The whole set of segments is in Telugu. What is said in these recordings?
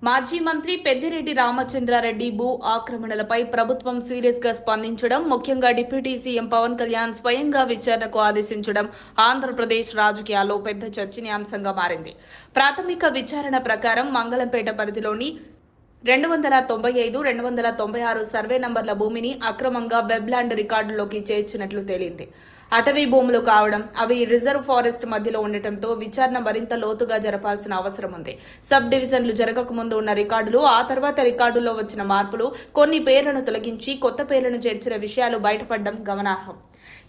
మాజీ మంత్రి పెద్దిరెడ్డి రామచంద్రారెడ్డి భూ ఆక్రమణలపై ప్రభుత్వం సీరియస్ గా స్పందించడం, ముఖ్యంగా డిప్యూటీ సీఎం పవన్ కళ్యాణ్ స్వయంగా విచారణకు ఆదేశించడం ఆంధ్రప్రదేశ్ రాజకీయాల్లో పెద్ద చర్చనీయాంశంగా మారింది. ప్రాథమిక విచారణ ప్రకారం మంగళంపేట పరిధిలోని 295, 296 సర్వే నంబర్ల భూమిని అక్రమంగా వెబ్లాండ్ రికార్డులోకి చేర్చినట్లు తేలింది. అటవీ భూములు కావడం, అవి రిజర్వ్ ఫారెస్ట్ మధ్యలో ఉండటంతో విచారణ మరింత లోతుగా జరపాల్సిన అవసరం ఉంది. సబ్ డివిజన్లు జరగకముందు ఉన్న రికార్డులు, ఆ తర్వాత రికార్డుల్లో వచ్చిన మార్పులు, కొన్ని పేర్లను తొలగించి కొత్త పేర్లను చేర్చిన విషయాలు బయటపడడం గమనార్హం.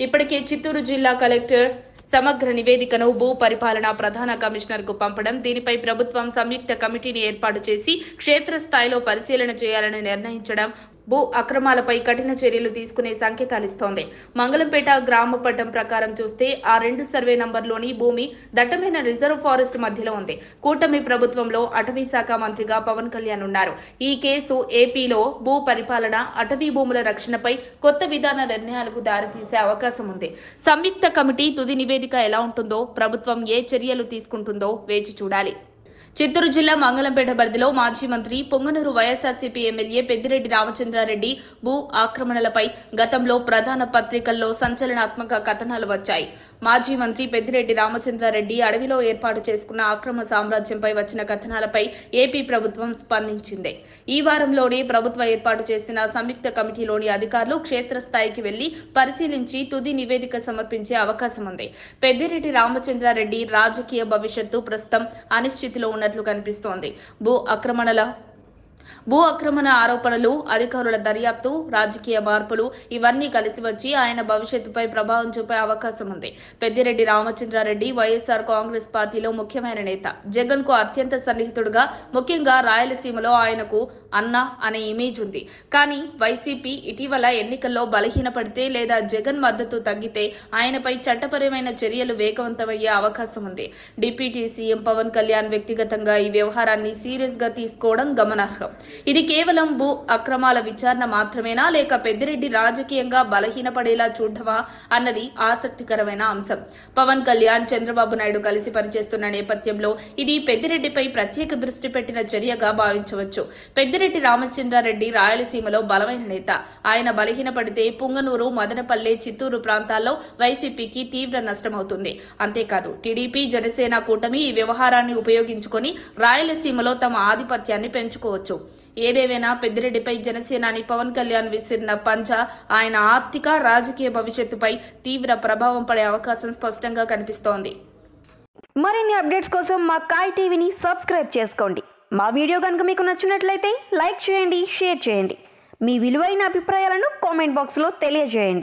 ఇప్పటికే చిత్తూరు జిల్లా కలెక్టర్ సమగ్ర నివేదికను భూ పరిపాలన ప్రధాన కమిషనర్ కు పంపడం, దీనిపై ప్రభుత్వం సంయుక్త కమిటీని ఏర్పాటు చేసి క్షేత్రస్థాయిలో పరిశీలన చేయాలని నిర్ణయించడం భూ అక్రమాలపై కఠిన చర్యలు తీసుకునే సంకేతాలిస్తోంది. మంగళంపేట గ్రామ పట్టం ప్రకారం చూస్తే ఆ 2 సర్వే నంబర్లోని భూమి దట్టమైన రిజర్వ్ ఫారెస్ట్ మధ్యలో ఉంది. కూటమి ప్రభుత్వంలో అటవీ శాఖ మంత్రిగా పవన్ కళ్యాణ్ ఉన్నారు. ఈ కేసు ఏపీలో భూ పరిపాలన, అటవీ భూముల రక్షణపై కొత్త విధాన నిర్ణయాలకు దారితీసే అవకాశం ఉంది. సంయుక్త కమిటీ తుది నివేదిక ఎలా ఉంటుందో, ప్రభుత్వం ఏ చర్యలు తీసుకుంటుందో వేచి చూడాలి. చిత్తూరు జిల్లా మంగళంపేట పరిధిలో మాజీ మంత్రి పొంగనూరు వైఎస్ఆర్సీపీ ఎమ్మెల్యే పెద్దిరెడ్డి రామచంద్రారెడ్డి భూ ఆక్రమణలపై గతంలో ప్రధాన పత్రికల్లో సంచలనాత్మక కథనాలు వచ్చాయి. మాజీ మంత్రి పెద్దిరెడ్డి రామచంద్రారెడ్డి అడవిలో ఏర్పాటు చేసుకున్న అక్రమ సామ్రాజ్యంపై వచ్చిన కథనాలపై ఏపీ ప్రభుత్వం స్పందించింది. ఈ వారంలోనే ప్రభుత్వం ఏర్పాటు చేసిన సంయుక్త కమిటీలోని అధికారులు క్షేత్రస్థాయికి వెళ్లి పరిశీలించి తుది నివేదిక సమర్పించే అవకాశం ఉంది. పెద్దిరెడ్డి రామచంద్రారెడ్డి రాజకీయ భవిష్యత్తు ప్రస్తుతం అనిశ్చితిలో ఉన్నట్లు కనిపిస్తోంది. భూ ఆక్రమణ ఆరోపణలు, అధికారుల దర్యాప్తు, రాజకీయ మార్పులు ఇవన్నీ కలిసి వచ్చి ఆయన భవిష్యత్తుపై ప్రభావం చూపే అవకాశం ఉంది. పెద్దిరెడ్డి రామచంద్రారెడ్డి వైఎస్ఆర్ కాంగ్రెస్ పార్టీలో ముఖ్యమైన నేత. జగన్ కు అత్యంత సన్నిహితుడుగా, ముఖ్యంగా రాయలసీమలో ఆయనకు అన్న అనే ఇమేజ్ ఉంది. కానీ వైసీపీ ఇటీవల ఎన్నికల్లో బలహీనపడితే లేదా జగన్ మద్దతు తగ్గితే ఆయనపై చట్టపరమైన చర్యలు వేగవంతమయ్యే అవకాశం ఉంది. డిప్యూటీ సీఎం పవన్ కళ్యాణ్ వ్యక్తిగతంగా ఈ వ్యవహారాన్ని సీరియస్ గా తీసుకోవడం గమనార్హం. ఇది కేవలం భూ అక్రమాల విచారణ మాత్రమేనా, లేక పెద్దిరెడ్డి రాజకీయంగా బలహీనపడేలా చూడవా అన్నది ఆసక్తికరమైన అంశం. పవన్ కళ్యాణ్, చంద్రబాబు నాయుడు కలిసి పనిచేస్తున్న నేపథ్యంలో ఇది పెద్దిరెడ్డిపై ప్రత్యేక దృష్టి పెట్టిన చర్యగా భావించవచ్చు. పెద్దిరెడ్డి రామచంద్రారెడ్డి రాయలసీమలో బలమైన నేత. ఆయన బలహీనపడితే పుంగనూరు, మదనపల్లె, చిత్తూరు ప్రాంతాల్లో వైసీపీకి తీవ్ర నష్టమవుతుంది. అంతేకాదు, టీడీపీ, జనసేన కూటమి ఈ వ్యవహారాన్ని ఉపయోగించుకొని రాయలసీమలో తమ ఆధిపత్యాన్ని పెంచుకోవచ్చు. ఏదేమైనా పెద్దిరెడ్డిపై జనసేనాని పవన్ కళ్యాణ్ విసిరిన పంజా ఆయన ఆర్థిక, రాజకీయ భవిష్యత్తుపై తీవ్ర ప్రభావం పడే అవకాశం స్పష్టంగా కనిపిస్తోంది. మరిన్ని అప్డేట్స్ కోసం మా కాయ్ టీవీని సబ్స్క్రైబ్ చేసుకోండి. మా వీడియో కనుక మీకు నచ్చినట్లయితే లైక్ చేయండి, షేర్ చేయండి. మీ విలువైన అభిప్రాయాలను కామెంట్ బాక్స్లో తెలియజేయండి.